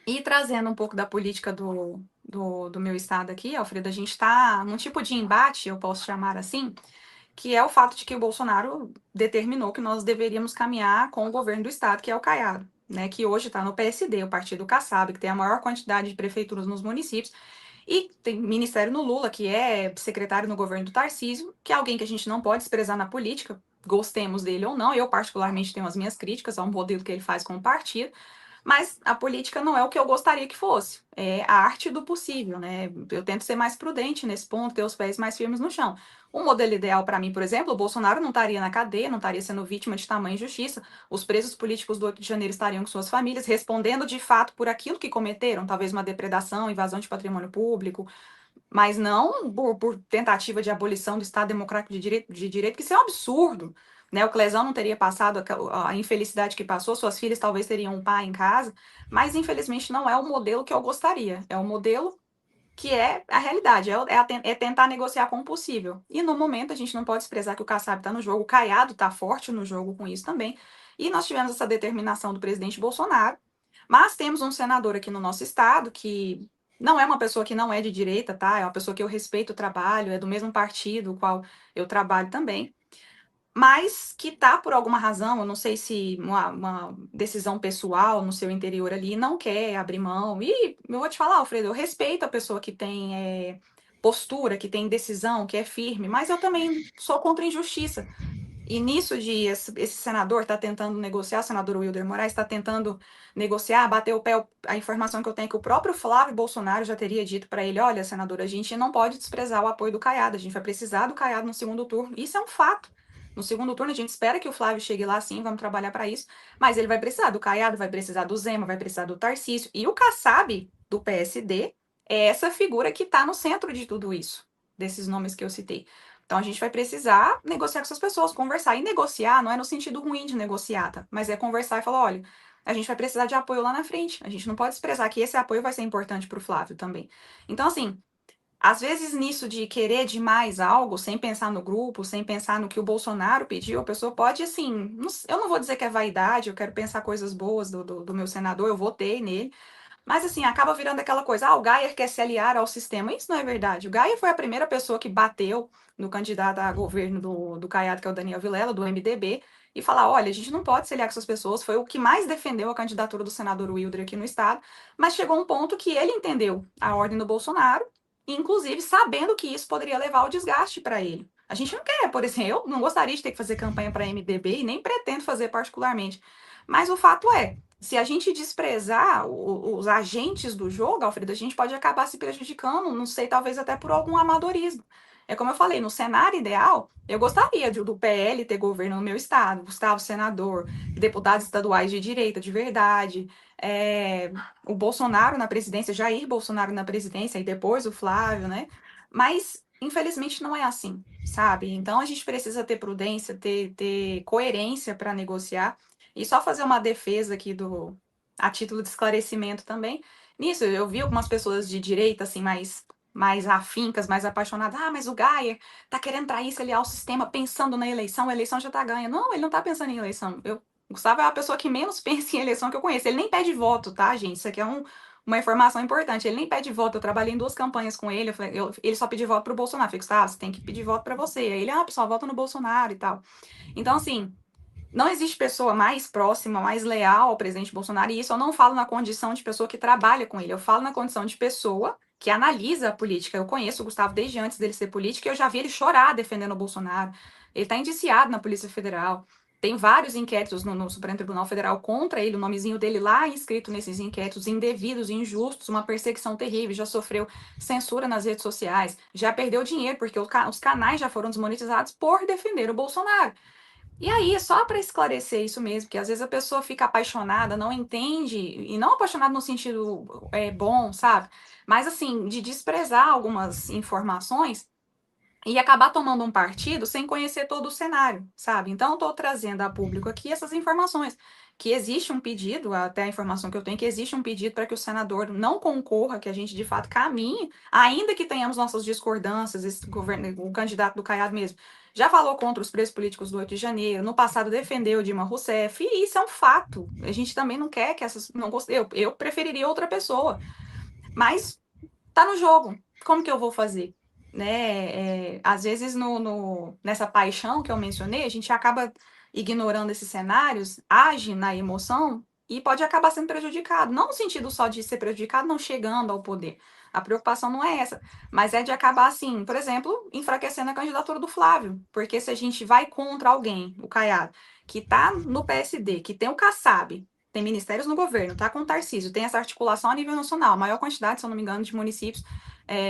E trazendo um pouco da política do meu estado aqui, Alfredo, a gente está num tipo de embate, eu posso chamar assim, que é o fato de que o Bolsonaro determinou que nós deveríamos caminhar com o governo do estado, que é o Caiado, né, que hoje está no PSD, o partido Kassab, que tem a maior quantidade de prefeituras nos municípios, e tem ministério no Lula, que é secretário no governo do Tarcísio, que é alguém que a gente não pode desprezar na política, gostemos dele ou não. Eu, particularmente, tenho as minhas críticas ao modelo que ele faz com o partido, mas a política não é o que eu gostaria que fosse. É a arte do possível, né? Eu tento ser mais prudente nesse ponto, ter os pés mais firmes no chão. O modelo ideal para mim, por exemplo, o Bolsonaro não estaria na cadeia, não estaria sendo vítima de tamanha injustiça. Os presos políticos do 8 de janeiro estariam com suas famílias, respondendo de fato por aquilo que cometeram, talvez uma depredação, invasão de patrimônio público, mas não por tentativa de abolição do Estado Democrático de Direito, que isso é um absurdo. Né? O Clesão não teria passado a infelicidade que passou, suas filhas talvez teriam um pai em casa, mas infelizmente não é o modelo que eu gostaria. É o modelo que é a realidade, é tentar negociar com o possível. E no momento a gente não pode desprezar que o Kassab está no jogo, o Caiado está forte no jogo com isso também. E nós tivemos essa determinação do presidente Bolsonaro, mas temos um senador aqui no nosso estado que não é uma pessoa que não é de direita, tá? É uma pessoa que eu respeito o trabalho, é do mesmo partido, o qual eu trabalho também, mas que tá por alguma razão, eu não sei se uma decisão pessoal no seu interior ali, não quer abrir mão. E eu vou te falar, Alfredo, eu respeito a pessoa que tem postura, que tem decisão, que é firme, mas eu também sou contra a injustiça. E nisso de esse senador está tentando negociar, o senador Wilder Moraes está tentando negociar, bater o pé, a informação que eu tenho é que o próprio Flávio Bolsonaro já teria dito para ele, olha, senador, a gente não pode desprezar o apoio do Caiado, a gente vai precisar do Caiado no segundo turno. Isso é um fato. No segundo turno, a gente espera que o Flávio chegue lá sim, vamos trabalhar para isso, mas ele vai precisar do Caiado, vai precisar do Zema, vai precisar do Tarcísio, e o Kassab, do PSD, é essa figura que está no centro de tudo isso, desses nomes que eu citei. Então a gente vai precisar negociar com essas pessoas, conversar. E negociar não é no sentido ruim de negociar, tá? Mas é conversar e falar, olha, a gente vai precisar de apoio lá na frente. A gente não pode desprezar que esse apoio vai ser importante para o Flávio também. Então, assim, às vezes nisso de querer demais algo, sem pensar no grupo, sem pensar no que o Bolsonaro pediu, a pessoa pode, assim, eu não vou dizer que é vaidade, eu quero pensar coisas boas do meu senador, eu votei nele, mas assim, acaba virando aquela coisa, o Gayer quer se aliar ao sistema. Isso não é verdade. O Gayer foi a primeira pessoa que bateu no candidato a governo do Caiado, que é o Daniel Vilela, do MDB, e falar, olha, a gente não pode se aliar com essas pessoas. Foi o que mais defendeu a candidatura do senador Wilder aqui no estado, mas chegou um ponto que ele entendeu a ordem do Bolsonaro, inclusive sabendo que isso poderia levar ao desgaste para ele. A gente não quer, por exemplo, eu não gostaria de ter que fazer campanha para MDB e nem pretendo fazer particularmente. Mas o fato é, se a gente desprezar os agentes do jogo, Alfredo, a gente pode acabar se prejudicando, não sei, talvez até por algum amadorismo. É como eu falei, no cenário ideal, eu gostaria do PL ter governo no meu estado, Gustavo senador, deputados estaduais de direita, de verdade, o Bolsonaro na presidência, Jair Bolsonaro na presidência, e depois o Flávio, né? Mas, infelizmente, não é assim, sabe? Então, a gente precisa ter prudência, ter coerência para negociar. E só fazer uma defesa aqui a título de esclarecimento também. Nisso, eu vi algumas pessoas de direita, assim, mais afincas, mais apaixonadas. Ah, mas o Gayer tá querendo trair, se aliar ao sistema, pensando na eleição, a eleição já tá ganha. Não, ele não tá pensando em eleição. O Gustavo é a pessoa que menos pensa em eleição que eu conheço. Ele nem pede voto, tá, gente? Isso aqui é uma informação importante. Ele nem pede voto. Eu trabalhei em 2 campanhas com ele. Ele só pediu voto pro Bolsonaro. Eu falei, Gustavo, você tem que pedir voto pra você. Aí ele, pessoal, vota no Bolsonaro e tal. Então, assim, não existe pessoa mais próxima, mais leal ao presidente Bolsonaro, e isso eu não falo na condição de pessoa que trabalha com ele, eu falo na condição de pessoa que analisa a política. Eu conheço o Gustavo desde antes dele ser político e eu já vi ele chorar defendendo o Bolsonaro. Ele está indiciado na Polícia Federal. Tem vários inquéritos no Supremo Tribunal Federal contra ele, o nomezinho dele lá inscrito nesses inquéritos indevidos, injustos, uma perseguição terrível, já sofreu censura nas redes sociais, já perdeu dinheiro porque os canais já foram desmonetizados por defender o Bolsonaro. E aí, só para esclarecer isso mesmo, que às vezes a pessoa fica apaixonada, não entende, e não apaixonada no sentido bom, sabe? Mas assim, de desprezar algumas informações e acabar tomando um partido sem conhecer todo o cenário, sabe? Então, eu estou trazendo a público aqui essas informações. que existe um pedido, até a informação que eu tenho, que existe um pedido para que o senador não concorra, que a gente de fato caminhe, ainda que tenhamos nossas discordâncias, esse governo, o candidato do Caiado mesmo, já falou contra os presos políticos do 8 de janeiro, no passado defendeu Dilma Rousseff, e isso é um fato. A gente também não quer que essas. Não, eu preferiria outra pessoa, mas tá no jogo. Como que eu vou fazer? Né? Às vezes, nessa paixão que eu mencionei, a gente acaba ignorando esses cenários, age na emoção e pode acabar sendo prejudicado. Não no sentido só de ser prejudicado, não chegando ao poder. A preocupação não é essa, mas é de acabar, assim, por exemplo, enfraquecendo a candidatura do Flávio. Porque se a gente vai contra alguém, o Caiado, que está no PSD, que tem o Kassab, tem ministérios no governo, tá com o Tarcísio, tem essa articulação a nível nacional, a maior quantidade, se eu não me engano, de municípios,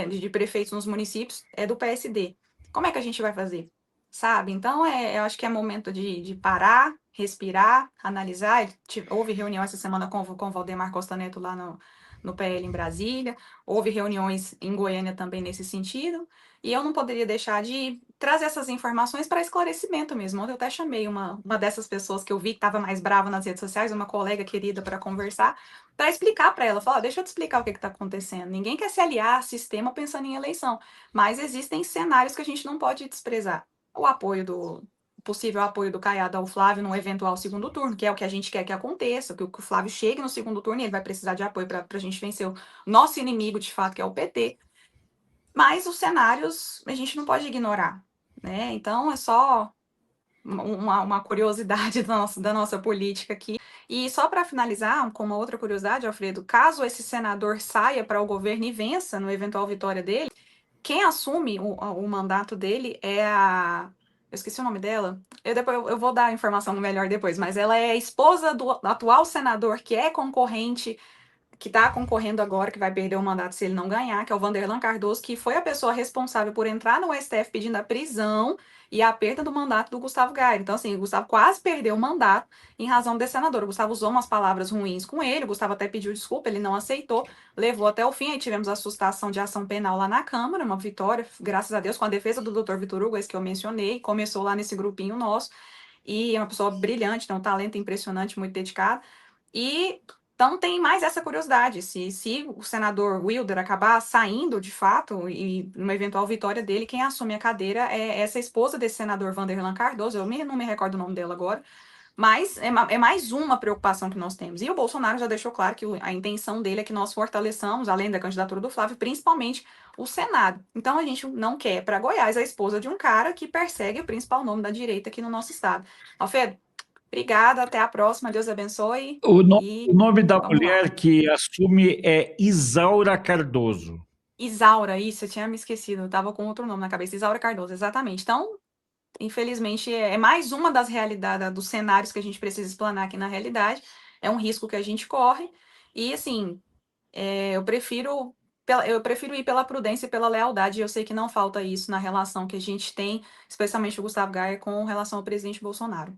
de prefeitos nos municípios é do PSD. Como é que a gente vai fazer? Sabe? Então, eu acho que é momento de parar, respirar, analisar. Houve reunião essa semana com o Valdemar Costa Neto lá no PL em Brasília, houve reuniões em Goiânia também nesse sentido, e eu não poderia deixar de trazer essas informações para esclarecimento mesmo. Ontem eu até chamei uma dessas pessoas que eu vi que estava mais brava nas redes sociais, uma colega querida, para conversar, para explicar para ela, falar, deixa eu te explicar o que está acontecendo. Ninguém quer se aliar ao sistema pensando em eleição, mas existem cenários que a gente não pode desprezar. O apoio o possível apoio do Caiado ao Flávio no eventual segundo turno, que é o que a gente quer que aconteça, que o Flávio chegue no segundo turno e ele vai precisar de apoio para a gente vencer o nosso inimigo, de fato, que é o PT. Mas os cenários a gente não pode ignorar, né? Então é só uma curiosidade da nossa política aqui. E só para finalizar, com uma outra curiosidade, Alfredo, caso esse senador saia para o governo e vença no eventual vitória dele, quem assume o mandato dele é a. Eu esqueci o nome dela. Eu vou dar a informação melhor depois, mas ela é a esposa do atual senador que é concorrente que está concorrendo agora, que vai perder o mandato se ele não ganhar, que é o Vanderlan Cardoso, que foi a pessoa responsável por entrar no STF pedindo a prisão e a perda do mandato do Gustavo Gaia. Então, assim, o Gustavo quase perdeu o mandato em razão desse senador. O Gustavo usou umas palavras ruins com ele, o Gustavo até pediu desculpa, ele não aceitou, levou até o fim, aí tivemos a sustação de ação penal lá na Câmara, uma vitória, graças a Deus, com a defesa do Dr. Vitor Hugo, esse que eu mencionei, começou lá nesse grupinho nosso, e é uma pessoa brilhante, tem um talento impressionante, muito dedicado. E então tem mais essa curiosidade, se o senador Wilder acabar saindo de fato, e numa eventual vitória dele, quem assume a cadeira é essa esposa desse senador Vanderlan Cardoso, não me recordo o nome dela agora, mas é mais uma preocupação que nós temos. E o Bolsonaro já deixou claro que a intenção dele é que nós fortaleçamos, além da candidatura do Flávio, principalmente o Senado. Então a gente não quer para Goiás a esposa de um cara que persegue o principal nome da direita aqui no nosso estado. Alfredo, obrigada, até a próxima, Deus abençoe O e nome da vamos lá. mulher que assume é Isaura Cardoso. Isaura, isso, eu tinha me esquecido, eu tava com outro nome na cabeça, Isaura Cardoso, exatamente. Então, infelizmente, é mais uma das realidades, dos cenários que a gente precisa explanar aqui na realidade, é um risco que a gente corre, e assim, eu prefiro ir pela prudência e pela lealdade, e eu sei que não falta isso na relação que a gente tem, especialmente o Gustavo Gaia, com relação ao presidente Bolsonaro.